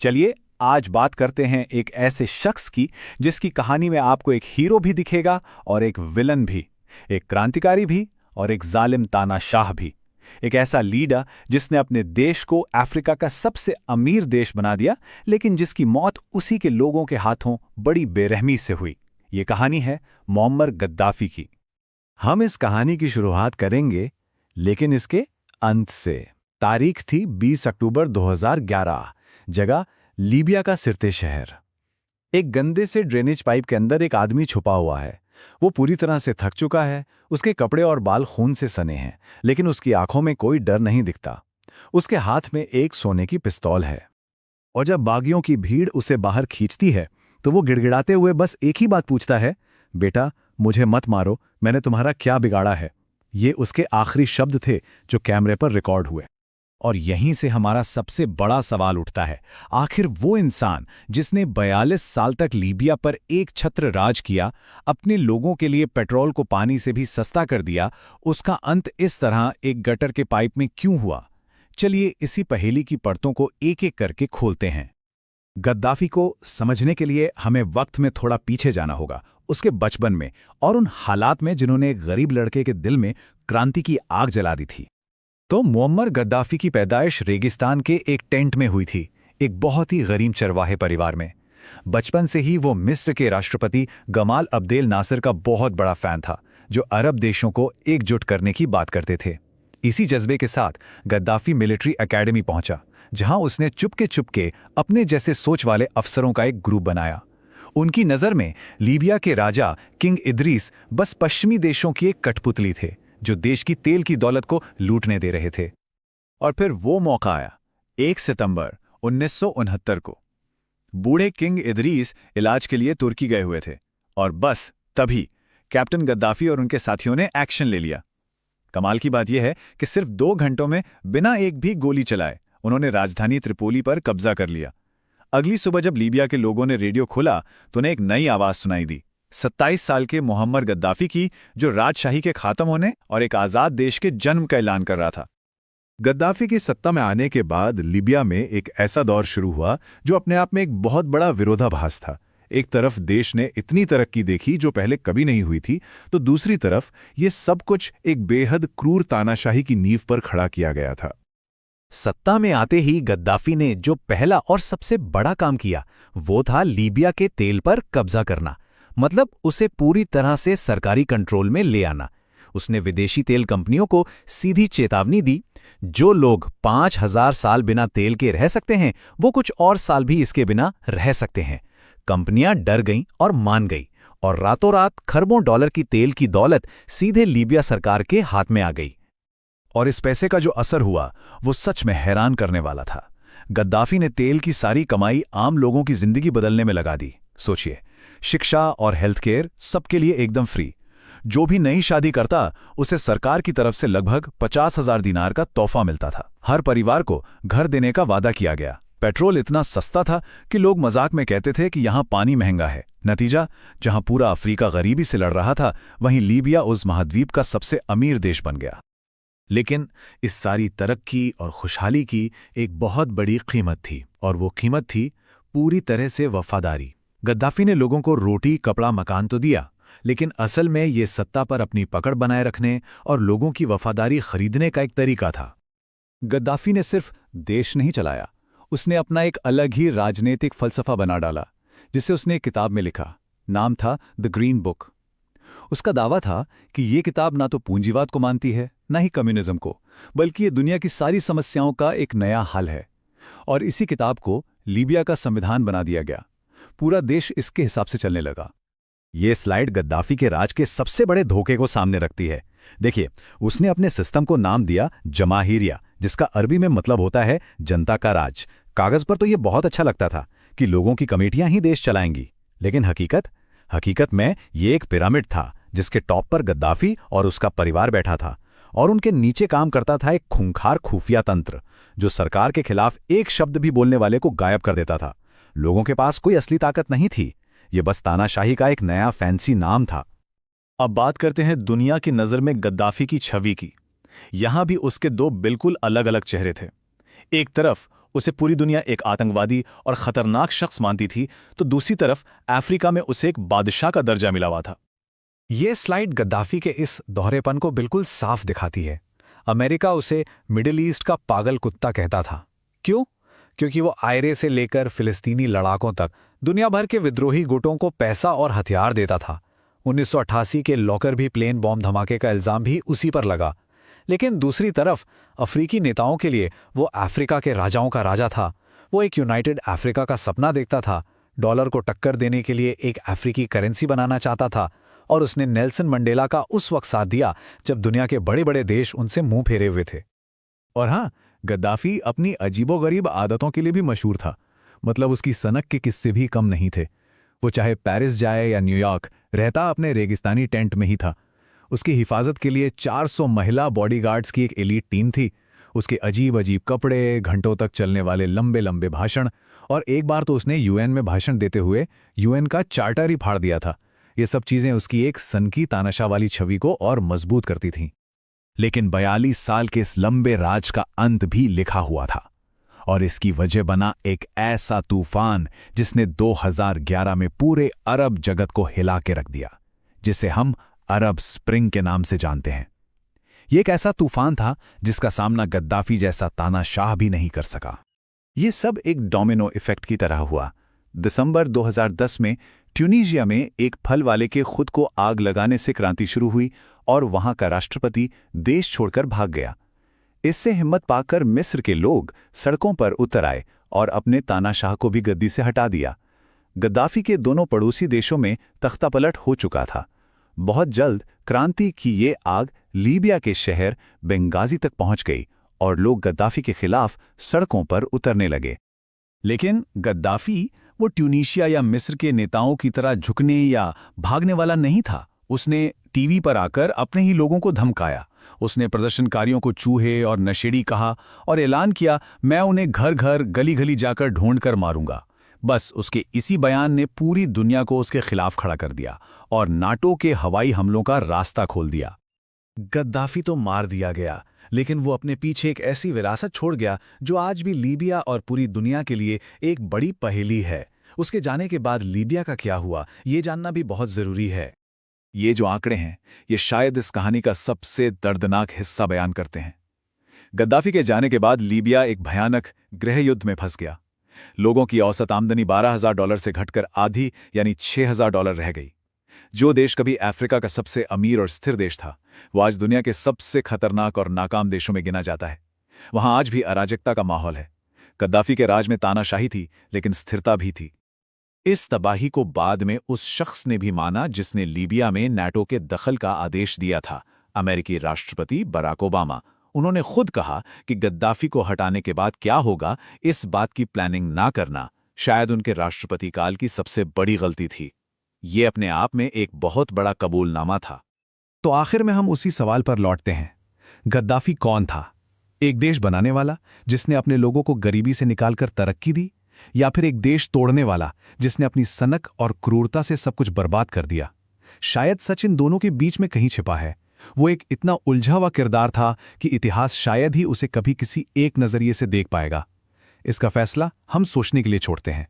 चलिए आज बात करते हैं एक ऐसे शख्स की जिसकी कहानी में आपको एक हीरो भी दिखेगा और एक विलन भी, एक क्रांतिकारी भी और एक जालिम तानाशाह भी। एक ऐसा लीडर जिसने अपने देश को अफ्रीका का सबसे अमीर देश बना दिया, लेकिन जिसकी मौत उसी के लोगों के हाथों बड़ी बेरहमी से हुई। ये कहानी है मुअम्मर गद्दाफी की। हम इस कहानी की शुरुआत करेंगे, लेकिन इसके अंत से। तारीख थी 20 अक्टूबर 2011। जगह लीबिया का सिरते शहर। एक गंदे से ड्रेनेज पाइप के अंदर एक आदमी छुपा हुआ है। वो पूरी तरह से थक चुका है, उसके कपड़े और बाल खून से सने हैं, लेकिन उसकी आंखों में कोई डर नहीं दिखता। उसके हाथ में एक सोने की पिस्तौल है। और जब बागियों की भीड़ उसे बाहर खींचती है तो वो गिड़गिड़ाते हुए बस एक ही बात पूछता है, बेटा मुझे मत मारो, मैंने तुम्हारा क्या बिगाड़ा है। ये उसके आखिरी शब्द थे जो कैमरे पर रिकॉर्ड हुए। और यहीं से हमारा सबसे बड़ा सवाल उठता है, आखिर वो इंसान जिसने 42 साल तक लीबिया पर एक छत्र राज किया, अपने लोगों के लिए पेट्रोल को पानी से भी सस्ता कर दिया, उसका अंत इस तरह एक गटर के पाइप में क्यों हुआ? चलिए इसी पहेली की परतों को एक एक करके खोलते हैं। गद्दाफी को समझने के लिए हमें वक्त में थोड़ा पीछे जाना होगा, उसके बचपन में और उन हालात में जिन्होंने एक गरीब लड़के के दिल में क्रांति की आग जला दी थी। तो मुअम्मर गद्दाफी की पैदाइश रेगिस्तान के एक टेंट में हुई थी, एक बहुत ही गरीब चरवाहे परिवार में। बचपन से ही वो मिस्र के राष्ट्रपति गमाल अब्देल नासिर का बहुत बड़ा फैन था, जो अरब देशों को एकजुट करने की बात करते थे। इसी जज्बे के साथ गद्दाफी मिलिट्री एकेडमी पहुंचा, जहां उसने चुपके अपने जैसे सोच वाले अफसरों का एक ग्रुप बनाया। उनकी नज़र में लीबिया के राजा किंग इदरीस बस पश्चिमी देशों की एक कठपुतली थे, जो देश की तेल की दौलत को लूटने दे रहे थे। और फिर वो मौका आया, 1 सितंबर 1969 को। बूढ़े किंग इदरीस इलाज के लिए तुर्की गए हुए थे, और बस तभी कैप्टन गद्दाफी और उनके साथियों ने एक्शन ले लिया। कमाल की बात यह है कि सिर्फ 2 घंटों में बिना एक भी गोली चलाए उन्होंने राजधानी त्रिपोली पर कब्जा कर लिया। अगली सुबह जब लीबिया के लोगों ने रेडियो खोला तो उन्हें एक नई आवाज सुनाई दी, 27 साल के मुअम्मर गद्दाफी की, जो राजशाही के खात्म होने और एक आज़ाद देश के जन्म का ऐलान कर रहा था। गद्दाफी की सत्ता में आने के बाद लीबिया में एक ऐसा दौर शुरू हुआ जो अपने आप में एक बहुत बड़ा विरोधाभास था। एक तरफ देश ने इतनी तरक्की देखी जो पहले कभी नहीं हुई थी, तो दूसरी तरफ ये सब कुछ एक बेहद क्रूर तानाशाही की नींव पर खड़ा किया गया था। सत्ता में आते ही गद्दाफी ने जो पहला और सबसे बड़ा काम किया, वो था लीबिया के तेल पर कब्जा करना। मतलब उसे पूरी तरह से सरकारी कंट्रोल में ले आना। उसने विदेशी तेल कंपनियों को सीधी चेतावनी दी, जो लोग 5000 साल बिना तेल के रह सकते हैं, वो कुछ और साल भी इसके बिना रह सकते हैं। कंपनियां डर गईं और मान गई, और रातों रात खरबों डॉलर की तेल की दौलत सीधे लीबिया सरकार के हाथ में आ गई। और इस पैसे का जो असर हुआ वो सच में हैरान करने वाला था। गद्दाफी ने तेल की सारी कमाई आम लोगों की जिंदगी बदलने में लगा दी। सोचिए, शिक्षा और हेल्थ केयर सबके लिए एकदम फ्री। जो भी नई शादी करता उसे सरकार की तरफ से लगभग 50,000 दिनार का तोहफा मिलता था। हर परिवार को घर देने का वादा किया गया। पेट्रोल इतना सस्ता था कि लोग मजाक में कहते थे कि यहां पानी महंगा है। नतीजा, जहां पूरा अफ्रीका गरीबी से लड़ रहा था, वहीं लीबिया उस महाद्वीप का सबसे अमीर देश बन गया। लेकिन इस सारी तरक्की और खुशहाली की एक बहुत बड़ी कीमत थी, और वो कीमत थी पूरी तरह से वफादारी। गद्दाफी ने लोगों को रोटी, कपड़ा, मकान तो दिया, लेकिन असल में ये सत्ता पर अपनी पकड़ बनाए रखने और लोगों की वफादारी खरीदने का एक तरीका था। गद्दाफी ने सिर्फ देश नहीं चलाया, उसने अपना एक अलग ही राजनीतिक फलसफा बना डाला, जिसे उसने एक किताब में लिखा। नाम था द ग्रीन बुक। उसका दावा था कि ये किताब ना तो पूंजीवाद को मानती है, ना ही कम्युनिज्म को, बल्कि ये दुनिया की सारी समस्याओं का एक नया हल है। और इसी किताब को लीबिया का संविधान बना दिया गया। पूरा देश इसके हिसाब से चलने लगा। ये स्लाइड गद्दाफी के राज के सबसे बड़े धोखे को सामने रखती है। देखिए, उसने अपने सिस्टम को नाम दिया जमाहिरिया, जिसका अरबी में मतलब होता है जनता का राज। कागज पर तो ये बहुत अच्छा लगता था कि लोगों की कमेटियां ही देश चलाएंगी, लेकिन हकीकत में ये एक पिरामिड था, जिसके टॉप पर गद्दाफी और उसका परिवार बैठा था, और उनके नीचे काम करता था एक खूंखार खुफिया तंत्र, जो सरकार के खिलाफ एक शब्द भी बोलने वाले को गायब कर देता था। लोगों के पास कोई असली ताकत नहीं थी, ये बस तानाशाही का एक नया फैंसी नाम था। अब बात करते हैं दुनिया की नज़र में गद्दाफी की छवि की। यहां भी उसके दो बिल्कुल अलग अलग चेहरे थे। एक तरफ उसे पूरी दुनिया एक आतंकवादी और खतरनाक शख्स मानती थी, तो दूसरी तरफ अफ्रीका में उसे एक बादशाह का दर्जा मिला हुआ था। ये स्लाइड गद्दाफी के इस दोहरेपन को बिल्कुल साफ दिखाती है। अमेरिका उसे मिडिल ईस्ट का पागल कुत्ता कहता था। क्यों? क्योंकि वो आयरे से लेकर फिलिस्तीनी लड़ाकों तक दुनिया भर के विद्रोही गुटों को पैसा और हथियार देता था। 1988 के लॉकरबी प्लेन बॉम्ब धमाके का इल्जाम भी उसी पर लगा। लेकिन दूसरी तरफ अफ्रीकी नेताओं के लिए वो अफ्रीका के राजाओं का राजा था। वो एक यूनाइटेड अफ्रीका का सपना देखता था, डॉलर को टक्कर देने के लिए एक अफ्रीकी करेंसी बनाना चाहता था, और उसने नेल्सन मंडेला का उस वक्त साथ दिया जब दुनिया के बड़े बड़े देश उनसे मुंह फेरे हुए थे। और हाँ, गद्दाफी अपनी अजीबोगरीब आदतों के लिए भी मशहूर था। मतलब उसकी सनक के किस्से भी कम नहीं थे। वो चाहे पेरिस जाए या न्यूयॉर्क, रहता अपने रेगिस्तानी टेंट में ही था। उसकी हिफाजत के लिए 400 महिला बॉडीगार्ड्स की एक एलीट टीम थी। उसके अजीब अजीब कपड़े, घंटों तक चलने वाले लंबे लंबे भाषण, और एक बार तो उसने यूएन में भाषण देते हुए यूएन का चार्टर ही फाड़ दिया था। ये सब चीजें उसकी एक सनकी तानाशाह वाली छवि को और मजबूत करती थीं। लेकिन 42 साल के इस लंबे राज का अंत भी लिखा हुआ था, और इसकी वजह बना एक ऐसा तूफान जिसने 2011 में पूरे अरब जगत को हिला के रख दिया, जिसे हम अरब स्प्रिंग के नाम से जानते हैं। यह एक ऐसा तूफान था जिसका सामना गद्दाफी जैसा तानाशाह भी नहीं कर सका। ये सब एक डोमिनो इफेक्ट की तरह हुआ। दिसंबर 2010 में ट्यूनीशिया में एक फल वाले के खुद को आग लगाने से क्रांति शुरू हुई और वहां का राष्ट्रपति देश छोड़कर भाग गया। इससे हिम्मत पाकर मिस्र के लोग सड़कों पर उतर आए और अपने तानाशाह को भी गद्दी से हटा दिया। गद्दाफी के दोनों पड़ोसी देशों में तख्तापलट हो चुका था। बहुत जल्द क्रांति की ये आग लीबिया के शहर बेंगाजी तक पहुंच गई और लोग गद्दाफी के खिलाफ सड़कों पर उतरने लगे। लेकिन गद्दाफी वो ट्यूनीशिया या मिस्र के नेताओं की तरह झुकने या भागने वाला नहीं था। उसने टीवी पर आकर अपने ही लोगों को धमकाया। उसने प्रदर्शनकारियों को चूहे और नशेड़ी कहा और ऐलान किया, मैं उन्हें घर घर गली गली जाकर ढूंढ कर मारूंगा। बस उसके इसी बयान ने पूरी दुनिया को उसके खिलाफ खड़ा कर दिया और नाटो के हवाई हमलों का रास्ता खोल दिया। गद्दाफी तो मार दिया गया, लेकिन वो अपने पीछे एक ऐसी विरासत छोड़ गया जो आज भी लीबिया और पूरी दुनिया के लिए एक बड़ी पहेली है। उसके जाने के बाद लीबिया का क्या हुआ, ये जानना भी बहुत जरूरी है। ये जो आंकड़े हैं, ये शायद इस कहानी का सबसे दर्दनाक हिस्सा बयान करते हैं। गद्दाफी के जाने के बाद लीबिया एक भयानक गृह युद्ध में फंस गया। लोगों की औसत आमदनी $12,000 से घटकर आधी यानी $6,000 रह गई। जो देश कभी अफ्रीका का सबसे अमीर और स्थिर देश था, वो आज दुनिया के सबसे खतरनाक और नाकाम देशों में गिना जाता है। वहां आज भी अराजकता का माहौल है। गद्दाफी के राज में तानाशाही थी, लेकिन स्थिरता भी थी। इस तबाही को बाद में उस शख्स ने भी माना जिसने लीबिया में नाटो के दखल का आदेश दिया था, अमेरिकी राष्ट्रपति बराक ओबामा। उन्होंने खुद कहा कि गद्दाफी को हटाने के बाद क्या होगा, इस बात की प्लानिंग ना करना शायद उनके राष्ट्रपति काल की सबसे बड़ी गलती थी। ये अपने आप में एक बहुत बड़ा कबूलनामा था। तो आखिर में हम उसी सवाल पर लौटते हैं, गद्दाफी कौन था? एक देश बनाने वाला जिसने अपने लोगों को गरीबी से निकालकर तरक्की दी, या फिर एक देश तोड़ने वाला जिसने अपनी सनक और क्रूरता से सब कुछ बर्बाद कर दिया? शायद सच इन दोनों के बीच में कहीं छिपा है। वो एक इतना उलझा हुआ किरदार था कि इतिहास शायद ही उसे कभी किसी एक नजरिए से देख पाएगा। इसका फैसला हम सोचने के लिए छोड़ते हैं।